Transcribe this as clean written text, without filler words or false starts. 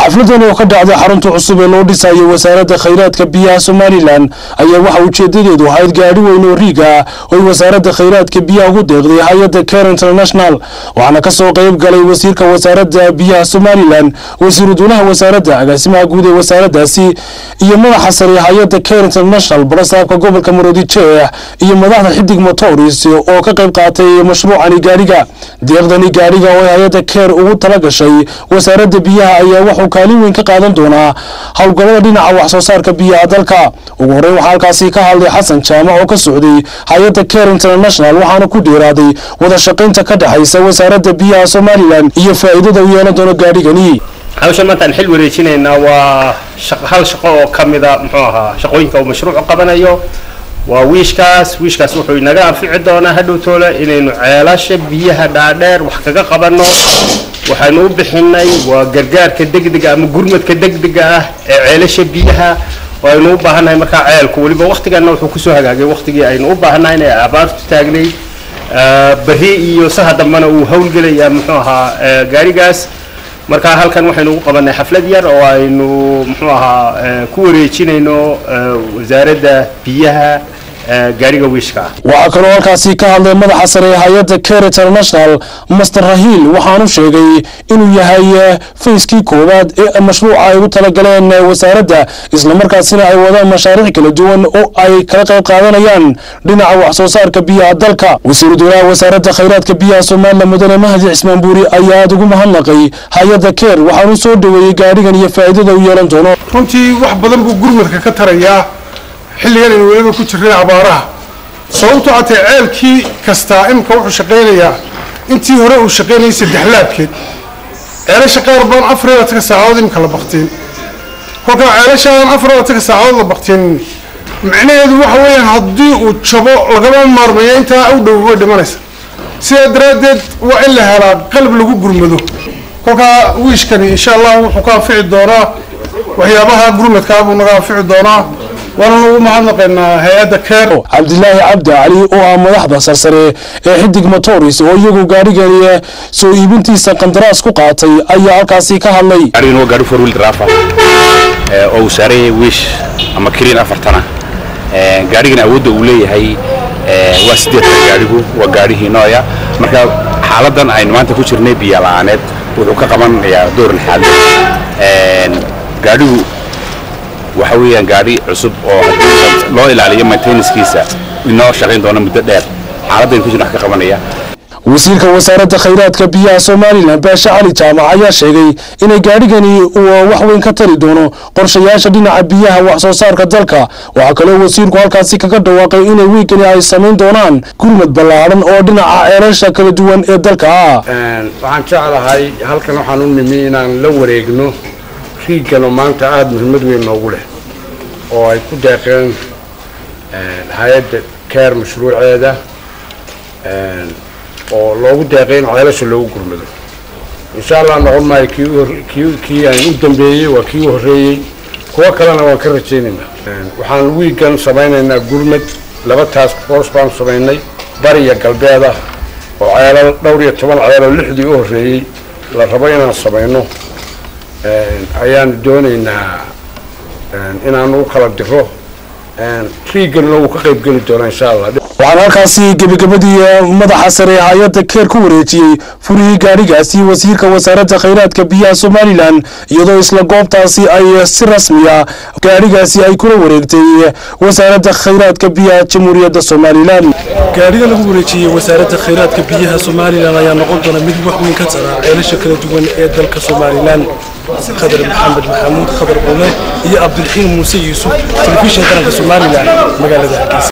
xafladan oo ka dhacday xarunta cusub ee loo dhisay wasaaradda khayraadka biyaha Somaliland ayaa waxa ujeedadeedu ahayd gaari weyn oo riiga oo wasaaradda khayraadka biyaha ugu deeqday hay'adda Care International waxaana ka soo qayb galay wasiirka wasaaradda biyaha Somaliland wasiir dowlaha wasaaradda agaasimaha guud ee wasaaraddaasi iyo madaxa sare ee hay'adda Care International barasaabka gobolka Maroodijeex iyo madaxda xidig motors oo ka qayb qaatay mashruucan gaariga deeqdani gaariga oo hay'adda Care ugu tala gashay wasaaradda biyaha ayaa wuxuu kaalin weyn ka qaadan doonaa hawlgallada dhinaca wax soo saarka biyaha dalka ugu horeyn waxa halkaasi ka hadlay Xasan Jaamac oo ka socday hay'adda Care International waxaana ku dheeraaday wada shaqaynta ka dhaxaysa wasaaradda biyaha Somaliland iyo faa'iidada uu yeelan doono gaarigani hawshan maanta xil wareejinayna waa hal shaqo oo kamida muxuu ahaa shaqooyinka uu mashruuc qabanayo waa wiishkaas wuxuu inaga anfici doonaa hadhowtoola inaynu ceelasha biyaha dhaadheer wax kaga qabano waxaanu u bixinay waa gargaarka degdega ama gurmadka degdega ah ee ceelasha biyaha oo aynu u baahanahay marka ceelku waliba waqtigan wuxuu ku soo hagaagay waqtigii aynu u baahanahay inay abaartu taagnay bari iyo saha dambana uu hawlgelaya muxuu ahaa gaarigaas marka halkan waxaynu u qabanay xaflad yar oo aynu muxuu ahaa ku wareejinayno wasaaradda biyaha gaariga wiishka waxa kale oo halkaasi ka hadlay madaxa sare ee hay'adda Care International Mr. Rahil waxaanu sheegay inuu yahay fayskii koowaad ee mashruuca ay u tala galeen wasaaradda isla markaasina ay wadaan mashaariic kala duwan oo ay kala qayb qaadanayaan dhinaca wax soo saarka biyaha dalka wasiir dowlaha wasaaradda khayraadka biyaha Somaliland mudane Mahdi Cismaan Buuri ayaa ugu mahadnaqay hay'adda Care waxaanu soo dhaweeyay gaarigan iyo faa'iidada uu yeelan doono runtii wax badan buu gurmadka ka tarayaa xilligan in waliba ku jiray abaaraha sababtoo ah ceelkii kasta imka wuxuu shaqeynayaa intii hore uu shaqeynayay saddex laabkeed ceelasha qaar badan 24 saacadood imka la baqtiin kolka ceelashaan 24 saacadood la baqtiin macnaheedu waxa weeyaan haddii uu jabo lagama maarmayo intaa u dhow way dhimanaysa sida daraadeed waa in la helaa qalab lagu gurmado kolka wiishkani insha Allah wuxuu ka anfici doonaa waxyaabaha gurmadka uu naga anfici doonaa waanu mahadnaqaynaa hay'adda Care Cabdillaahi Cabdi Ali oo madaxda sarsare ee xidig motors oo iyagu gaarigani soo iibintiisa qandaraas ku qaatay ayaa halkaasi ka hadlay arino gaari four wheel drive oo saaray wiish ama kirin afartana gaarigan awoodda uu leeyahay waa 8 gaarigu waa gaarihi nooya marka xaaladan ay maanta ku jirnay biyo la'aaneed wuxuu ka qabanayaa door xal gaarigu waxa weeyaan gaari cusub oo loo ilaaliyo maintenance-kiisa inoo shaqeyn doona muddo dheer xaaladdan ku jirna ka qabanaya wasiirka wasaaradda khayraadka biyaha Somaliland Baasha Ali Jaamac ayaa sheegay in gaarigani uu wax weyn ka tari doono qorshayaasha dhinaca biyaha wax soo saarka dalka waxa kale oo wasiirku halkaasi kaga dhawaaqay in wiigani ay sameyn doonaan gurmad ballaaran oo dhinaca ceelasha kala duwan ee dalka waxaan jeclahay halkan waxaan u nimi inaan la wareegno riigano maanta aad muhiimad weyn noogu leh oo ay ku deeqeen hay'adda Care mashruuceeda oo loogu deeqeen ceelasha loogu gurmado insha Allah noqon maayo kii aan u dambeeyay waa kii horeeyay kuwa kalena waan ka rajaynaynaa waxaan wiigan samaynaynaa gurmad laba task force baan samaynay bariya galbeeda oo ceelal dhowr iyo 10 ceelal lixdii u horeeyay la rabo inaan samayno ayaan doonaynaa inaan u kala diro riigan loo ka qayb gali doono insha Allah waxaan halkaasi gabagabadii madaxa sare ee hay'adda Care ku wareejiyay furihii gaarigaasi wasiirka wasaaradda khayraadka biyaha Somaliland iyadoo isla goobtaasi ay si rasmi ah gaarigaasi ay kula wareegtay wasaaradda khayraadka biyaha Jamhuuriyadda Somaliland gaariga lagu wareejiyay wasaaradda khayraadka biyaha Somaliland ayaa noqon doona mid wax weyn ka tara ceelasha kala duwan ee dalka Somaliland خضر محمد محمود خضر قومه يا عبد الحين موسى يوسف تلفزيون قناه Somaliland مقالة